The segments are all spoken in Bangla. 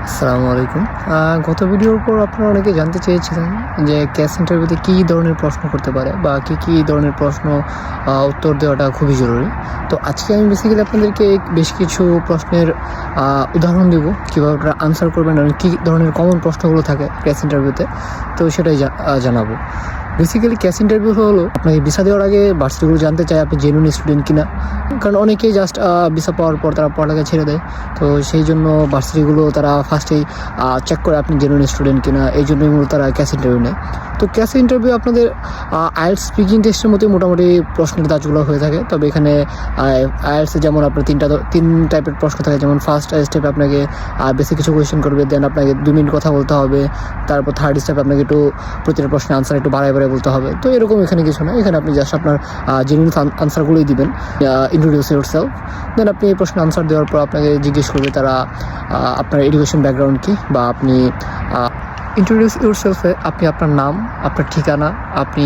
আসসালামু আলাইকুম। গত ভিডিওর পর আপনারা অনেকে জানতে চেয়েছিলেন যে ক্যাশ ইন্টারভিউতে কী ধরনের প্রশ্ন করতে পারে বা কী ধরনের প্রশ্ন উত্তর দেওয়াটা খুবই জরুরি। তো আজকে আমি বেসিক্যালি আপনাদেরকে বেশ কিছু প্রশ্নের উদাহরণ দেবো, কীভাবে আপনারা আনসার করবেন এবং কী ধরনের কমন প্রশ্নগুলো থাকে ক্যাশ ইন্টারভিউতে, তো সেটাই জানাবো। বেসিক্যালি ক্যাশ ইন্টারভিউ হলো আপনাকে ভিসা দেওয়ার আগে ভার্সিটিগুলো জানতে চায় আপনি জেনুইন স্টুডেন্ট কিনা, কারণ অনেকেই জাস্ট ভিসা পাওয়ার পর তারা পড়ালেখা ছেড়ে দেয়। তো সেই জন্য ভার্সিটিগুলো তারা ফার্স্টেই চেক করে আপনি জেনুইন স্টুডেন্ট কিনা, এই জন্যই মূলত তারা ক্যাশ ইন্টারভিউ নেয়। তো ক্যাশ ইন্টারভিউ আপনাদের আইএলটিএস স্পিকিং টেস্টের মতোই মোটামুটি প্রশ্নের ধাঁচগুলো হয়ে থাকে। তবে এখানে আইএলটিএসে যেমন আপনার তিন টাইপের প্রশ্ন থাকে, যেমন ফার্স্ট স্টেপে আপনাকে বেশি কিছু কোয়েশ্চেন করবে, দেন আপনাকে 2 মিনিট কথা বলতে হবে, তারপর থার্ড স্টেপে আপনাকে একটু প্রতিটা প্রশ্নের আনসার একটু বাড়ায় বলতে হবে। তো এরকম এখানে কিছু না, এখানে আপনি জাস্ট আপনার জেনুইন আনসারগুলোই দিবেন, ইন্ট্রোডিউস ইয়োরসেলফ। দেন আপনি এই প্রশ্নের আনসার দেওয়ার পর আপনাকে জিজ্ঞেস করবে তারা আপনার এডুকেশন ব্যাকগ্রাউন্ড কী, বা আপনি ইন্ট্রোডিউস ইয়োরসেলফে আপনি আপনার নাম, আপনার ঠিকানা, আপনি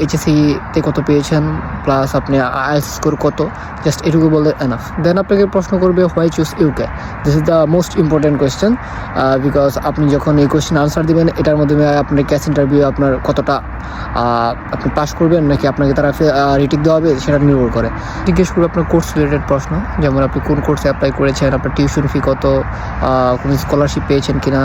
এইচএসসিতে কত পেয়েছেন, প্লাস আপনি আইএলটিএস স্কোর কত, জাস্ট এটুকু বললে এনাফ। দেন আপনাকে প্রশ্ন করবে why choose UK. This is the most important question, because আপনি যখন এই কোয়েশ্চেন আনসার দেবেন এটার মাধ্যমে আপনার ক্যাশ ইন্টারভিউ আপনার কতটা আপনি পাস করবেন নাকি আপনাকে তারা রেটিং দেওয়া হবে সেটা নির্ভর করে। জিজ্ঞেস করবে আপনার কোর্স রিলেটেড প্রশ্ন, যেমন আপনি কোন কোর্সে অ্যাপ্লাই করেছেন, আপনার টিউশন ফি কত, কোনো স্কলারশিপ পেয়েছেন কিনা,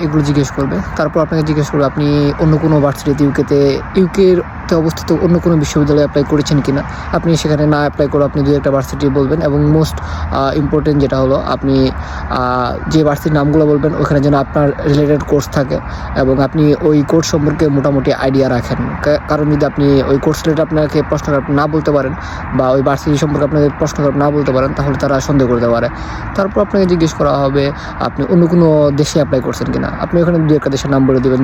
এগুলো জিজ্ঞেস করবে। তারপর আপনাকে জিজ্ঞেস করবে আপনি অন্য কোনো ভার্সিটিতে ইউকের অবস্থিত অন্য কোনো বিশ্ববিদ্যালয়ে অ্যাপ্লাই করেছেন কিনা। আপনি সেখানে না অ্যাপ্লাই করে আপনি 2-1টা ভার্সিটি বলবেন, এবং মোস্ট ইম্পর্টেন্ট যেটা হলো আপনি যে ভার্সিটির নামগুলো বলবেন ওখানে যেন আপনার রিলেটেড কোর্স থাকে এবং আপনি ওই কোর্স সম্পর্কে মোটামুটি আইডিয়া রাখেন। কারণ যদি আপনি ওই কোর্স রিলেটেড আপনাকে প্রশ্ন না বলতে পারেন বা ওই ভার্সিটি সম্পর্কে আপনাকে প্রশ্ন না বলতে পারেন, তাহলে তারা সন্দেহ করতে পারে। তারপর আপনাকে জিজ্ঞেস করা হবে আপনি অন্য কোনো দেশে অ্যাপ্লাই করছেন কিনা। আপনি ওখানে 2-1টা দেশের নাম বলে দেবেন,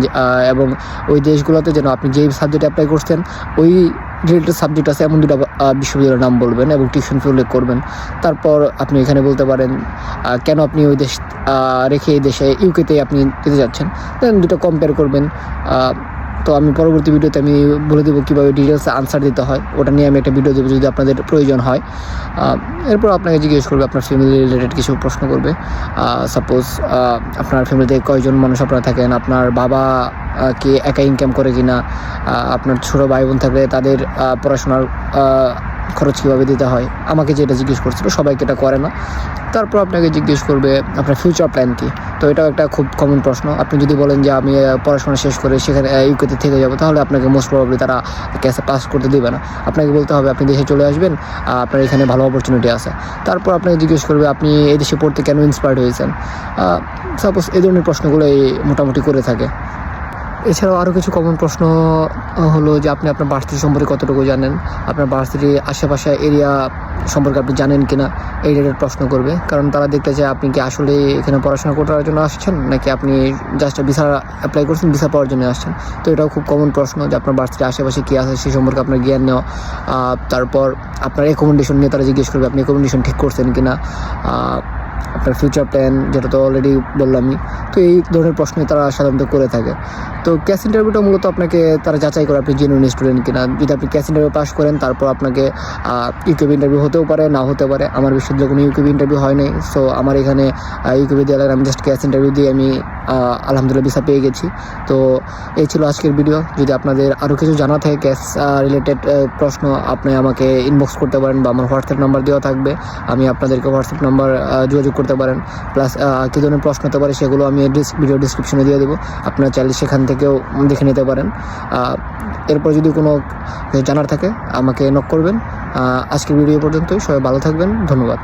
এবং ওই দেশগুলোতে যেন আপনি যেই সাবজেক্টে অ্যাপ্লাই করছেন ওই রিলেটেড সাবজেক্ট আছে এমন 2টা বিশ্ববিদ্যালয়ের নাম বলবেন এবং টিউশন ফি উল্লেখ করবেন। তারপর আপনি এখানে বলতে পারেন কেন আপনি ওই দেশ রেখে এই দেশে ইউকেতে আপনি যেতে যাচ্ছেন, দেন 2টা কম্পেয়ার করবেন। তো আমি পরবর্তী ভিডিওতে আমি বলে দেবো কীভাবে ডিটেলসে আনসার দিতে হয়, ওটা নিয়ে আমি একটা ভিডিও দেবো যদি আপনাদের প্রয়োজন হয়। এরপর আপনাকে জিজ্ঞেস করবে আপনার ফ্যামিলি রিলেটেড কিছু প্রশ্ন করবে। সাপোজ আপনার ফ্যামিলিতে কয়জন মানুষ আপনারা থাকেন, আপনার বাবা কি একা ইনকাম করে কিনা, আপনার ছোটো ভাই বোন থাকলে তাদের পড়াশোনার খরচ কীভাবে দিতে হয়। আমাকে যেটা জিজ্ঞেস করছিল, সবাইকে এটা করে না। তারপর আপনাকে জিজ্ঞেস করবে আপনার ফিউচার প্ল্যান কী। তো এটাও একটা খুব কমন প্রশ্ন। আপনি যদি বলেন যে আমি পড়াশোনা শেষ করে সেখানে ইউকেতে থেকে যাবো, তাহলে আপনাকে মোস্ট প্রবাবলি তারা ক্যাসে পাস করতে দেবে না। আপনাকে বলতে হবে আপনি দেশে চলে আসবেন, আপনার এখানে ভালো অপরচুনিটি আছে। তারপর আপনাকে জিজ্ঞেস করবে আপনি এই দেশে পড়তে কেন ইন্সপায়ার্ড হয়েছেন। সাপোজ এই ধরনের প্রশ্নগুলোই মোটামুটি করে থাকে। এছাড়াও আরও কিছু কমন প্রশ্ন হলো যে আপনি আপনার ভার্সিটি সম্পর্কে কতটুকু জানেন, আপনার ভার্সিটির আশেপাশে এরিয়া সম্পর্কে আপনি জানেন কিনা, এই রিলেটেড প্রশ্ন করবে। কারণ তারা দেখতে চায় আপনি কি আসলে এখানে পড়াশোনা করার জন্য আসছেন নাকি আপনি জাস্ট ভিসা অ্যাপ্লাই করছেন, ভিসা পাওয়ার জন্য আসছেন। তো এটাও খুব কমন প্রশ্ন যে আপনার ভার্সিটির আশেপাশে কী আছে সেই সম্পর্কে আপনার জ্ঞান নেওয়া। তারপর আপনার অ্যাকোমোডেশন নিয়ে তারা জিজ্ঞেস করবে আপনি অ্যাকোমোডেশন ঠিক করছেন কিনা, আপনার ফিউচার প্ল্যান যেটা তো অলরেডি বললামই। তো এই ধরনের প্রশ্নই তারা সাধারণত করে থাকে। তো ক্যাশ ইন্টারভিউটা মূলত আপনাকে তারা যাচাই করে আপনি জেনুইন স্টুডেন্ট কিনা। যদি আপনি ক্যাশ ইন্টারভিউ পাস করেন তারপর আপনাকে ইউকেবি ইন্টারভিউ হতেও পারে, না হতে পারে। আমার বিশ্ববিদ্যালয়ে কোনো ইউকেবি ইন্টারভিউ হয় নাই। সো আমার এখানে ইউকেবি বিদ্যালয়ের আমি জাস্ট ক্যাশ ইন্টারভিউ দিয়ে আমি আলহামদুলিল্লাহ ভিসা পেয়ে গেছি। তো এই ছিল আজকের ভিডিও। যদি আপনাদের আরও কিছু জানা থাকে ক্যাশ রিলেটেড প্রশ্ন, আপনি আমাকে ইনবক্স করতে পারেন বা আমার হোয়াটসঅ্যাপ নাম্বার দেওয়া থাকবে, আমি আপনাদেরকে হোয়াটসঅ্যাপ নাম্বার যোগাযোগ করতে পারেন। প্লাস কী ধরনের প্রশ্ন হতে পারে সেগুলো আমি ভিডিও ডিসক্রিপশনে দিয়ে দেবো, আপনারা চাইলে সেখান থেকেও দেখে নিতে পারেন। এরপর যদি কোনো জানার থাকে আমাকে নক করবেন। আজকের ভিডিও পর্যন্তই, সবাই ভালো থাকবেন, ধন্যবাদ।